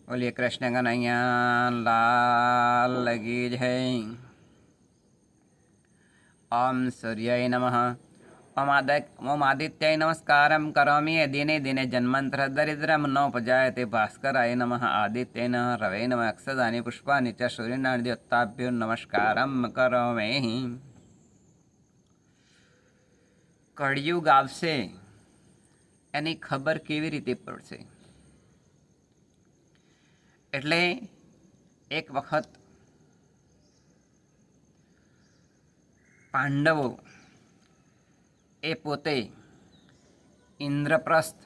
बोलिए कृष्ण कन्हैया लाल की जय। ओम सूर्याय नमः। ओम आदित्याय नमस्कारं करोमि दिने दिने जन्मंत्र दरिद्रं नोपजायते। भास्कराय नमः। आदित्येन रवे नमः। अक्षदानि पुष्पाणि च सूर्यनारायणदेवताभ्यो नमस्कारं करोमि। કળિયુગ આવશે એની ખબર કેવી રીતે પડશે? એટલે એક વખત પાંડવો એ પોતે ઇન્દ્રપ્રસ્થ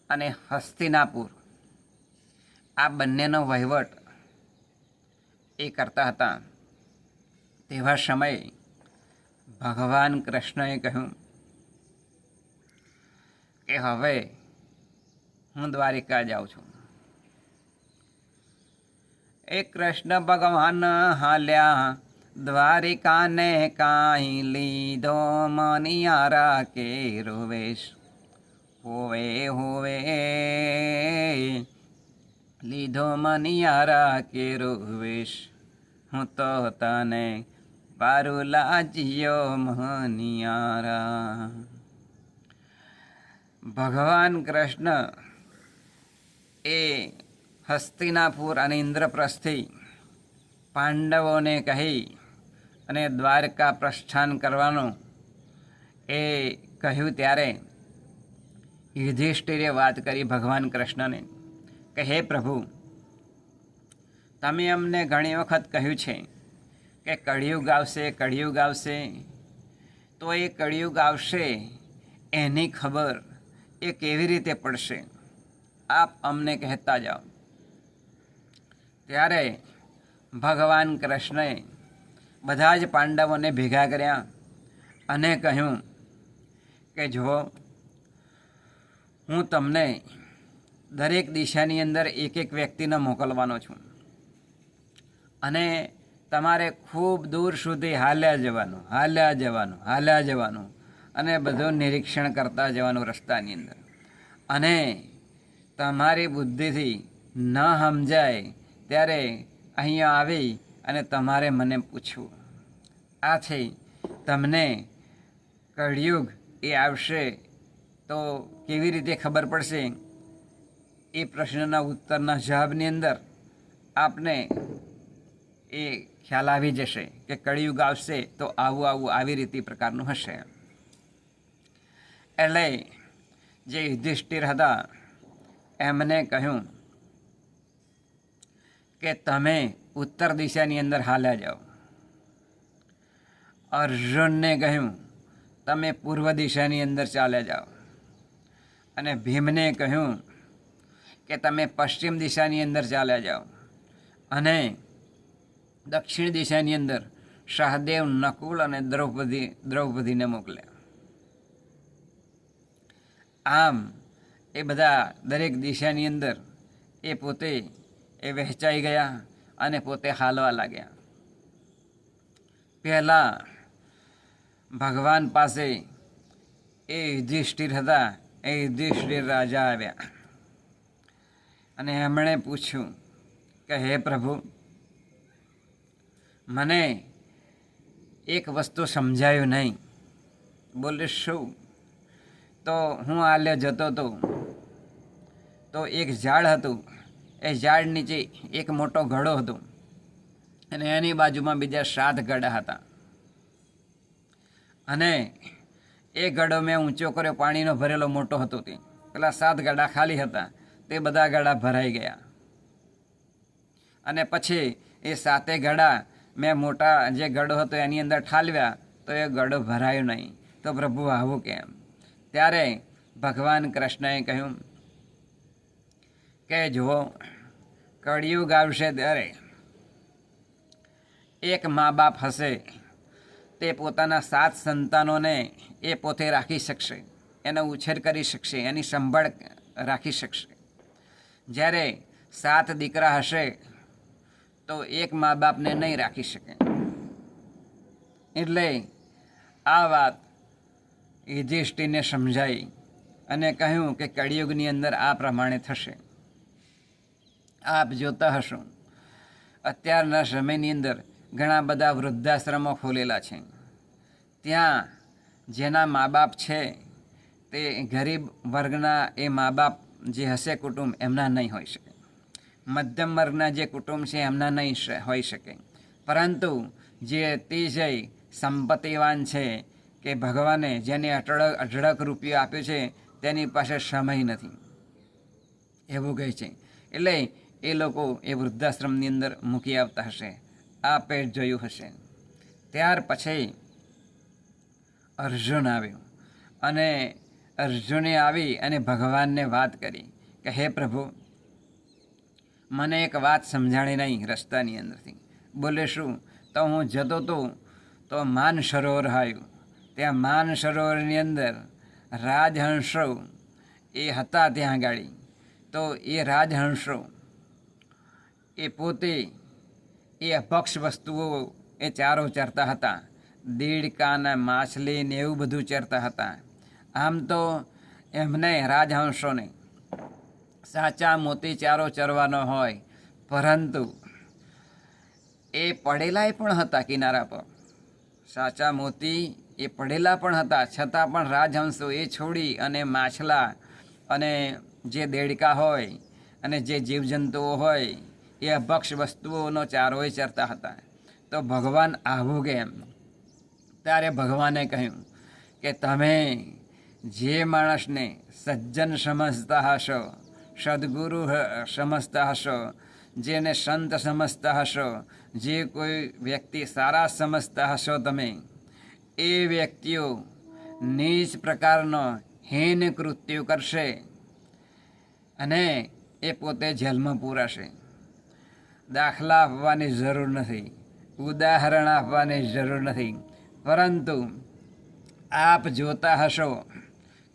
અને હસ્તિનાપુર આ બંનેનો વહીવટ એ કરતા હતા. તેવા સમયે ભગવાન કૃષ્ણએ કહ્યું કે હવે હું દ્વારિકા જાઉં છું. એ કૃષ્ણ ભગવાન હાલ્યા દ્વારિકાને કાંઈ લીધો મનિયારા કે રોવેશ. હોવે હોવે લીધો મનિયારા કે રોવેશ. હું તો તને પારું લાજ્યો મનિયારા. ભગવાન કૃષ્ણ એ હસ્તિનાપુર અને ઇન્દ્રપ્રસ્થથી પાંડવોને કહી અને દ્વારકા પ્રસ્થાન કરવાનું એ કહ્યું. ત્યારે યુધિષ્ઠિરે વાત કરી ભગવાન કૃષ્ણને કે હે પ્રભુ, તમે અમને ઘણી વખત કહ્યું છે કે કળિયુગ આવશે, કળિયુગ આવશે. તો એ કળિયુગ આવશે એની ખબર એ કેવી રીતે પડશે? આપ અમને કહેતા જાઓ. ત્યારે ભગવાન કૃષ્ણએ બધા જ પાંડવોને ભેગા કર્યા અને કહ્યું કે જુઓ, હું તમને દરેક દિશાની અંદર એક એક વ્યક્તિને મોકલવાનો છું અને તમારે ખૂબ દૂર સુધી હાલ્યા જવાનું અને બધું નિરીક્ષણ કરતા જવાનું રસ્તાની અંદર. અને તમારી બુદ્ધિથી ન સમજાય ત્યારે અહીંયા આવી અને તમારે મને પૂછવું. આ છે તમને કળિયુગ એ આવશે તો કેવી રીતે ખબર પડશે? એ પ્રશ્નના ઉત્તરના જવાબની અંદર આપને એ ખ્યાલ આવી જશે કે કળિયુગ આવશે તો આવું આવી રીતે પ્રકારનું હશે. એટલે જે યુધિષ્ઠિર હતા એમને કહ્યું કે તમે ઉત્તર દિશાની અંદર હાલ્યા જાઓ. અર્જુનને કહ્યું તમે પૂર્વ દિશાની અંદર ચાલ્યા જાઓ. અને ભીમને કહ્યું કે તમે પશ્ચિમ દિશાની અંદર ચાલ્યા જાઓ. અને દક્ષિણ દિશાની અંદર સહદેવ, નકુલ અને દ્રૌપદીને મોકલ્યા. આમ એ બધા દરેક દિશાની અંદર એ પોતે એ વહેંચાઈ ગયા અને પોતે હાલવા લાગ્યા. પહેલાં ભગવાન પાસે એ યુધિષ્ઠિર હતા. એ યુધિષ્ઠિર રાજા આવ્યા અને એમણે પૂછ્યું કે હે પ્રભુ, મને એક વસ્તુ સમજાયું નહીં. બોલે શું? તો હું હાલ્યો જતો હતો તો એક ઝાડ હતું. એ ઝાડ નીચે એક મોટો ઘડો હતો અને એની બાજુમાં બીજા 7 ઘડા હતા. અને એ ઘડો મેં ઊંચો કર્યો, પાણીનો ભરેલો મોટો હતો. તે પેલા 7 ઘડા ખાલી હતા, તે બધા ઘડા ભરાઈ ગયા. અને પછી એ 7 ઘડા મેં મોટા જે ઘડો હતો એની અંદર ઠાલવ્યા તો એ ઘડો ભરાયો નહીં. તો પ્રભુ આવું કેમ? ત્યારે ભગવાન કૃષ્ણએ કહ્યું કે જુઓ, કળિયુગ આવશે ત્યારે એક મા બાપ હશે, તે પોતાના 7 સંતાનોને એ પોતે રાખી શકશે, એનો ઉછેર કરી શકશે, એની સંભાળ રાખી શકશે. જ્યારે 7 દીકરા હશે તો એક મા બાપને નહીં રાખી શકે. એટલે આ વાત યુધિષ્ઠિરને સમજાઈ અને કહ્યું કે કળિયુગની અંદર આ પ્રમાણે થશે. આપ જોતા હશો અત્યારના સમયની અંદર ઘણા બધા વૃદ્ધાશ્રમો ખોલેલા છે. ત્યાં જેના મા બાપ છે તે ગરીબ વર્ગના એ મા બાપ જે હશે કુટુંબ એમના નહીં હોઈ શકે. મધ્યમ વર્ગના જે કુટુંબ છે એમના નહીં હોઈ શકે. પરંતુ જે અતિશય સંપત્તિવાન છે કે ભગવાને જેને અઢળક રૂપિયો આપ્યો છે તેની પાસે સમય નથી એવું કહે છે. એટલે એ લોકો એ વૃદ્ધાશ્રમની અંદર મૂકી આવતા હશે. આ પેટ જોયું હશે. ત્યાર પછી અર્જુન આવ્યો અને અર્જુને આવી અને ભગવાનને વાત કરી કે હે પ્રભુ, મને એક વાત સમજાણી નહીં રસ્તાની અંદરથી. બોલે શું? તો હું જતો હતો તો માન સરોવર આવ્યું. ત્યાં માન સરોવરની અંદર રાજહંસો એ હતા ત્યાં ગાડી. તો એ રાજહંસો એ પોતે એ અપક્ષ વસ્તુઓ એ ચારો ચરતા હતા. દેડકા ને માછલી ને એવું બધું ચરતા હતા. આમ તો એમને રાજહંસોને સાચા મોતી ચારો ચરવાનો હોય, પરંતુ એ પડેલાય પણ હતા કિનારા પર. સાચા મોતી એ પડેલા પણ હતા, છતાં પણ રાજહંસો એ છોડી અને માછલા અને જે દેડકા હોય અને જે જીવજંતુઓ હોય એ અભક્ષ વસ્તુઓનો ચારો એ ચરતા હતા. તો ભગવાન આવું કેમ? ત્યારે ભગવાને કહ્યું કે તમે જે માણસને સજ્જન સમજતા હશો, સદગુરુ સમજતા હશો, જેને સંત સમજતા હશો, જે કોઈ વ્યક્તિ સારા સમજતા હશો તમે, એ વ્યક્તિઓ નીચ પ્રકારનો હીન કૃત્યો કરશે અને એ પોતે જેલમાં પૂરાશે. દાખલા આપવાની જરૂર નથી, ઉદાહરણ આપવાની જરૂર નથી, પરંતુ આપ જોતા હશો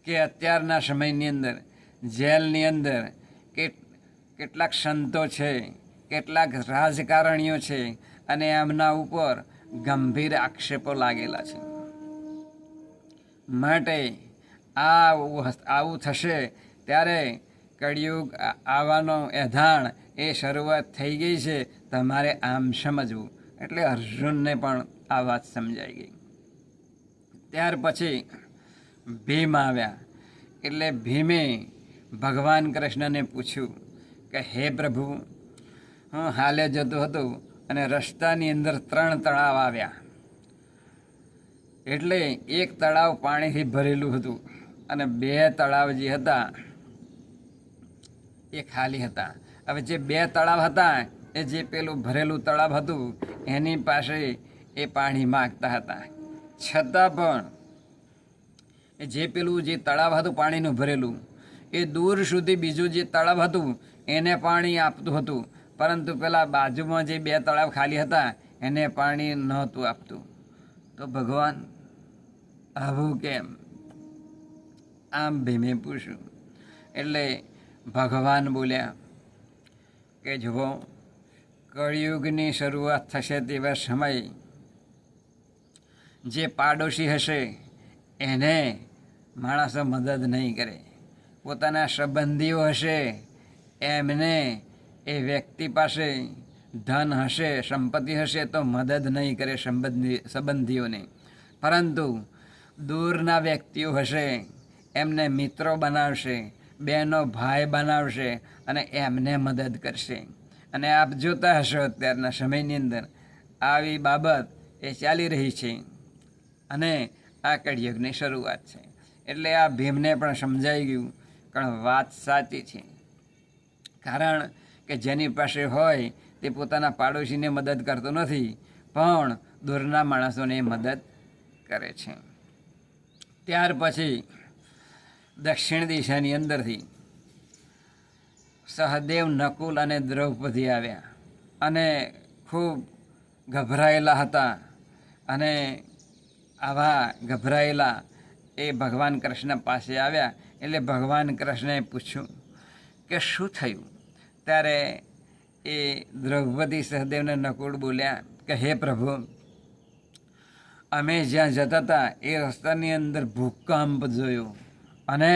કે અત્યારના સમયની અંદર જેલની અંદર કેટલાક સંતો છે, કેટલાક રાજકારણીઓ છે અને એમના ઉપર ગંભીર આક્ષેપો લાગેલા છે. માટે આવું થશે ત્યારે કળિયુગ આવવાનો એધાણ એ શરૂઆત થઈ ગઈ છે. તમારે આમ સમજવું. એટલે અર્જુનને પણ આ વાત સમજાઈ ગઈ. ત્યાર પછી ભીમ આવ્યા. એટલે ભીમે ભગવાન કૃષ્ણને પૂછ્યું કે હે પ્રભુ, હું હાલે જતો હતો અને રસ્તાની અંદર 3 તળાવ આવ્યા. એટલે એક તળાવ પાણીથી ભરેલું હતું અને 2 તળાવ જે હતા એ ખાલી હતા. હવે જે 2 તળાવ હતા એ જે પેલું ભરેલું તળાવ હતું એની પાસે એ પાણી માગતા હતા. છતાં પણ એ જે પેલું જે તળાવ હતું પાણીનું ભરેલું એ દૂર સુધી બીજું જે તળાવ હતું એને પાણી આપતું હતું, પરંતુ પેલા બાજુમાં જે 2 તળાવ ખાલી હતા એને પાણી નહોતું આપતું. તો ભગવાન આવું કેમ? આમ ભીમે પૂછ્યું. એટલે ભગવાન બોલ્યા કે જુઓ, કળિયુગની શરૂઆત થશે તેવા સમય જે પાડોશી હશે એને માણસો મદદ નહીં કરે. પોતાના સંબંધીઓ હશે એમને એ વ્યક્તિ પાસે ધન હશે, સંપત્તિ હશે તો મદદ નહીં કરે સંબંધીઓને, પરંતુ દૂરના વ્યક્તિઓ હશે એમને મિત્રો બનાવશે, બહેનો ભાઈ બનાવશે અને એમને મદદ કરશે. અને આપ જોતા હશો અત્યારના સમયની અંદર આવી બાબત એ ચાલી રહી છે અને આ કળિયુગની શરૂઆત છે. એટલે આ ભીમને પણ સમજાઈ ગયું કે વાત સાચી છે. કારણ કે જેની પાસે હોય તે પોતાના પાડોશીને મદદ કરતો નથી, પણ દૂરના માણસોને મદદ કરે છે. ત્યાર પછી દક્ષિણ દિશાની અંદરથી સહદેવ, નકુલ અને દ્રૌપદી આવ્યા અને ખૂબ ગભરાયેલા હતા. અને આવા ગભરાયેલા એ ભગવાન કૃષ્ણ પાસે આવ્યા. એટલે ભગવાન કૃષ્ણએ પૂછ્યું કે શું થયું? ત્યારે એ દ્રૌપદી, સહદેવને નકુલ બોલ્યા કે હે પ્રભુ, અમે જ્યાં જતા હતા એ રસ્તાની અંદર ભૂકંપ જોયો અને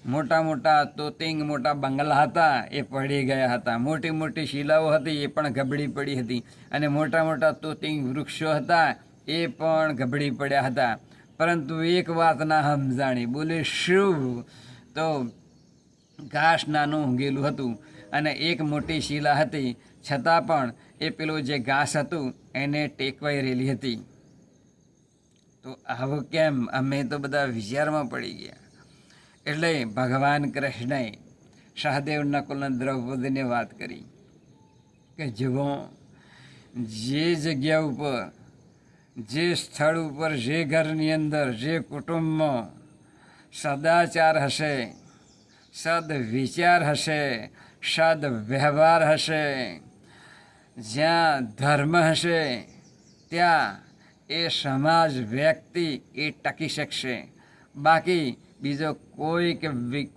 મોટા મોટા તોતિંગ મોટા બંગલા હતા એ પડી ગયા હતા, મોટી મોટી શિલાઓ હતી એ પણ ગબડી પડી હતી, અને મોટા મોટા તોતિંગ વૃક્ષો હતા એ પણ ગબડી પડ્યા હતા. પરંતુ એક વાત ના સમજાણી. બોલે શું? તો ઘાસ નાનું ઊંઘેલું હતું અને એક મોટી શિલા હતી, છતાં પણ એ પેલું જે ઘાસ હતું એને ટેકવાઈ રહેલી હતી. તો આવું કેમ? અમે તો બધા વિચારમાં પડી ગયા. એટલે ભગવાન કૃષ્ણએ સહદેવ નકુલ અને દ્રૌપદીને વાત કરી કે જુઓ, જે જગ્યા ઉપર, જે સ્થળ ઉપર, જે ઘરની અંદર, જે કુટુંબમાં સદાચાર હશે, સદવિચાર હશે, સદવ્યવહાર હશે, જ્યાં ધર્મ હશે, ત્યાં એ સમાજ, વ્યક્તિ એ ટકી શકશે. બાકી બીજો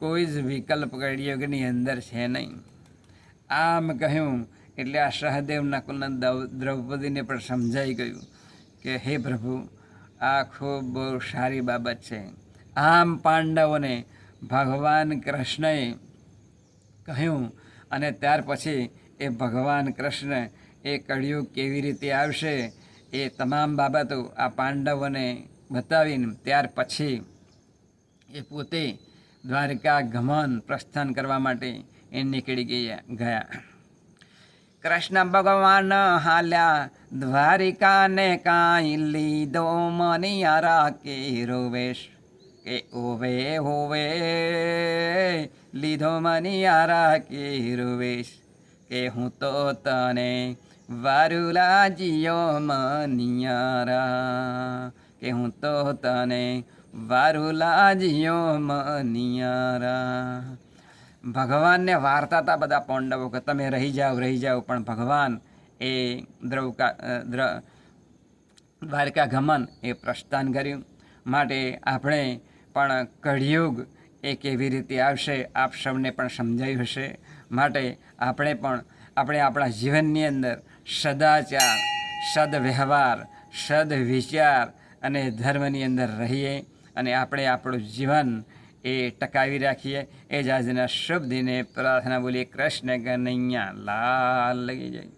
કોઈ જ વિકલ્પ કળિયુગની અંદર છે નહીં. આમ કહ્યું એટલે આ સહદેવ નકુલ દ્રૌપદીને પણ સમજાઈ ગયું કે હે પ્રભુ, આ ખૂબ બહુ સારી બાબત છે. આમ પાંડવોને ભગવાન કૃષ્ણએ કહ્યું, અને ત્યાર પછી એ ભગવાન કૃષ્ણ એ કળિયુગ કેવી રીતે આવશે એ તમામ બાબતો આ પાંડવોને બતાવીને ત્યાર પછી એ પોતે દ્વારકા ગમન પ્રસ્થાન કરવા માટે એ નીકળી ગયા. કૃષ્ણ ભગવાન હાલ્યા દ્વારિકાને, કાંઈ લીધો મનિયારા કેરો વેશ, કે ઓવે હોવે લીધો મનિયારા કેરો વેશ, કે હું તો તને વારુલા જીયો મનિયારા, કે હું તો તને વારુલા જીયો મનિયારા. ભગવાનને વાર્તા હતા બધા પાંડવો કે તમે રહી જાઓ, પણ ભગવાન એ દ્વારકા ગમન એ પ્રસ્થાન કર્યું. માટે આપણે પણ કળિયુગ એ કેવી રીતે આવશે આપ સૌને પણ સમજાયું હશે. માટે આપણે આપણા જીવનની અંદર સદાચાર, સદવ્યવહાર, સદવિચાર અને ધર્મની અંદર રહીએ અને આપણે આપણું જીવન એ ટકાવી રાખીએ. એ જ આજના શુભ દિને પ્રાર્થના બોલીએ. કૃષ્ણ કનૈયા લાલ લગી જાય.